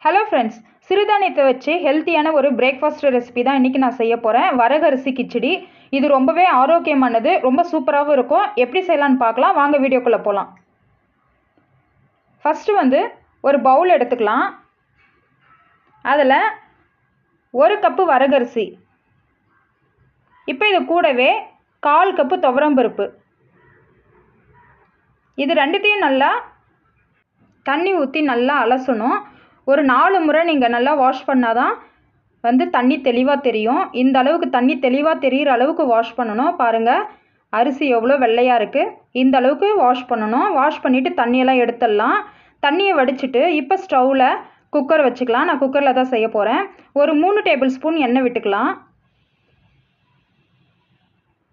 Hello friends, சிறுதானியத்தை வச்சு ஹெல்த்தியான ஒரு பிரேக்ஃபாஸ்ட் ரெசிபி தான் இன்றைக்கி நான் செய்ய போகிறேன். வரகரிசி கிச்சடி. இது ரொம்பவே ஆரோக்கியமானது, ரொம்ப சூப்பராகவும் இருக்கும். எப்படி செய்யலான்னு பார்க்கலாம், வாங்க வீடியோக்குள்ளே போகலாம். ஃபஸ்ட்டு ஒரு பவுல் எடுத்துக்கலாம். அதில் 1 கப்பு வரகரிசி. இப்போ இது கூடவே 1/4 கப்பு துவரம்பருப்பு. இது ரெண்டுத்தையும் நல்லா தண்ணி ஊற்றி நல்லா அலசணும். ஒரு 4 முறை நீங்கள் நல்லா வாஷ் பண்ணால் தான் தண்ணி தெளிவாக தெரியும். இந்த அளவுக்கு தண்ணி தெளிவாக தெரிகிற அளவுக்கு வாஷ் பண்ணணும். பாருங்கள், அரிசி எவ்வளோ வெள்ளையாக இருக்குது. இந்த அளவுக்கு வாஷ் பண்ணணும். வாஷ் பண்ணிவிட்டு தண்ணியெல்லாம் எடுத்துடலாம். தண்ணியை வடிச்சிட்டு இப்போ ஸ்டவ்வில் குக்கர் வச்சுக்கலாம். நான் குக்கரில் தான் செய்ய போகிறேன். ஒரு 3 டேபிள் ஸ்பூன் எண்ணெய் விட்டுக்கலாம்.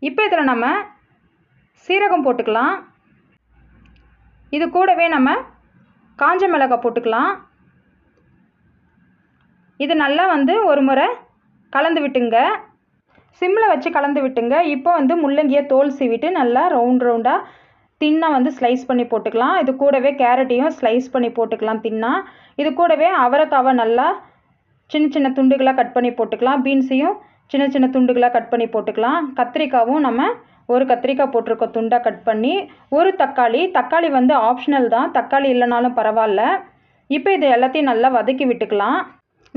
இப்போ இதில் நம்ம சீரகம் போட்டுக்கலாம். இது கூடவே நம்ம காஞ்ச மிளகாய் போட்டுக்கலாம். இது நல்லா ஒரு முறை கலந்து விட்டுங்க. சிம்மில் வச்சு கலந்து விட்டுங்க. இப்போ முள்ளங்கியை தோல் சீவிட்டு நல்லா ரவுண்டாக தின்னாக ஸ்லைஸ் பண்ணி போட்டுக்கலாம். இது கூடவே கேரட்டையும் ஸ்லைஸ் பண்ணி போட்டுக்கலாம் தின்னாக. இது கூடவே அவரைக்காவை நல்லா சின்ன சின்ன துண்டுகளாக கட் பண்ணி போட்டுக்கலாம். பீன்ஸையும் சின்ன சின்ன துண்டுகளாக கட் பண்ணி போட்டுக்கலாம். கத்திரிக்காவும் நம்ம ஒரு கத்திரிக்காய் போட்டிருக்கோம் துண்டாக கட் பண்ணி. ஒரு தக்காளி ஆப்ஷனல் தான், தக்காளி இல்லைனாலும் பரவாயில்ல. இப்போ இது எல்லாத்தையும் நல்லா வதக்கி விட்டுக்கலாம்.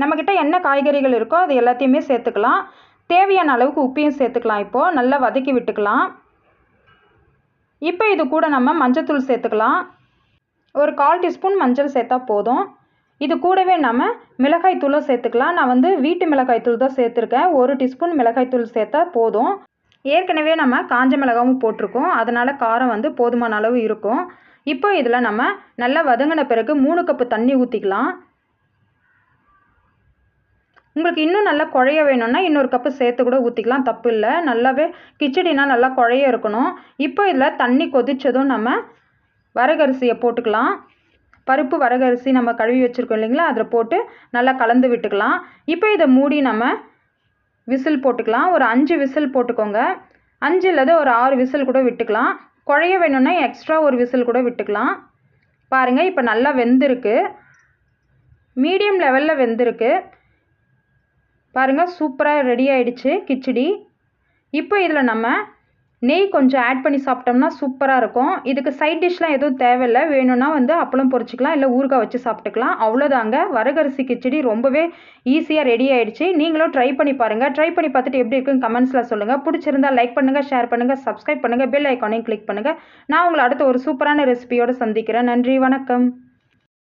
நம்மக்கிட்ட என்ன காய்கறிகள் இருக்கோ அது எல்லாத்தையுமே சேர்த்துக்கலாம். தேவையான அளவுக்கு உப்பையும் சேர்த்துக்கலாம். இப்போது நல்லா வதக்கி விட்டுக்கலாம். இப்போ இது கூட நம்ம மஞ்சத்தூள் சேர்த்துக்கலாம். ஒரு 1/4 டீஸ்பூன் மஞ்சள் சேர்த்தா போதும். இது கூடவே நம்ம மிளகாய் தூளும் சேர்த்துக்கலாம். நான் வீட்டு மிளகாய் தூள் தான் சேர்த்துருக்கேன். 1 டீஸ்பூன் மிளகாய் தூள் சேர்த்தா போதும். ஏற்கனவே நம்ம காஞ்ச மிளகாவும் போட்டிருக்கோம், அதனால் காரம் போதுமான அளவு இருக்கும். இப்போ இதில் நம்ம நல்லா வதங்கின பிறகு 3 கப்பு தண்ணி ஊற்றிக்கலாம். உங்களுக்கு இன்னும் நல்லா குழைய வேணும்னா இன்னொரு கப்பு சேர்த்து கூட ஊற்றிக்கலாம், தப்பு இல்லை. நல்லாவே கிச்சடினா நல்லா குழைய இருக்கணும். இப்போ இதில் தண்ணி கொதித்ததும் நம்ம வரகரிசியை போட்டுக்கலாம். பருப்பு வரகரிசி நம்ம கழுவி வச்சுருக்கோம் இல்லைங்களா, அதில் போட்டு நல்லா கலந்து விட்டுக்கலாம். இப்போ இதை மூடி நம்ம விசில் போட்டுக்கலாம். ஒரு 5 விசில் போட்டுக்கோங்க. 5 இல்லது ஒரு 6 விசில் கூட விட்டுக்கலாம். குழைய வேணும்னா எக்ஸ்ட்ரா ஒரு விசில் கூட விட்டுக்கலாம். பாருங்கள், இப்போ நல்லா வெந்திருக்கு. மீடியம் லெவலில் வெந்திருக்கு. பாருங்கள், சூப்பராக ரெடி ஆகிடுச்சு கிச்சடி. இப்போ இதில் நம்ம நெய் கொஞ்சம் ஆட் பண்ணி சாப்பிட்டோம்னா சூப்பராக இருக்கும். இதுக்கு சைட் டிஷ்லாம் எதுவும் தேவையில்லை. வேணும்னா அப்பளம் பொரிச்சிக்கலாம், இல்லை ஊறுகாய் வச்சு சாப்பிட்டுக்கலாம். அவ்வளோதாங்க, வரகரிசி கிச்சடி ரொம்பவே ஈஸியாக ரெடி ஆகிடுச்சு. நீங்களும் ட்ரை பண்ணி பாருங்கள். ட்ரை பண்ணி பார்த்துட்டு எப்படி இருக்குன்னு கமெண்ட்ஸில் சொல்லுங்கள். பிடிச்சிருந்தா லைக் பண்ணுங்கள், ஷேர் பண்ணுங்கள், சப்ஸ்கிரைப் பண்ணுங்கள், பெல் ஐக்கானையும் கிளிக் பண்ணுங்கள். நான் உங்களை அடுத்த ஒரு சூப்பரான ரெசிபியோடு சந்திக்கிறேன். நன்றி, வணக்கம்.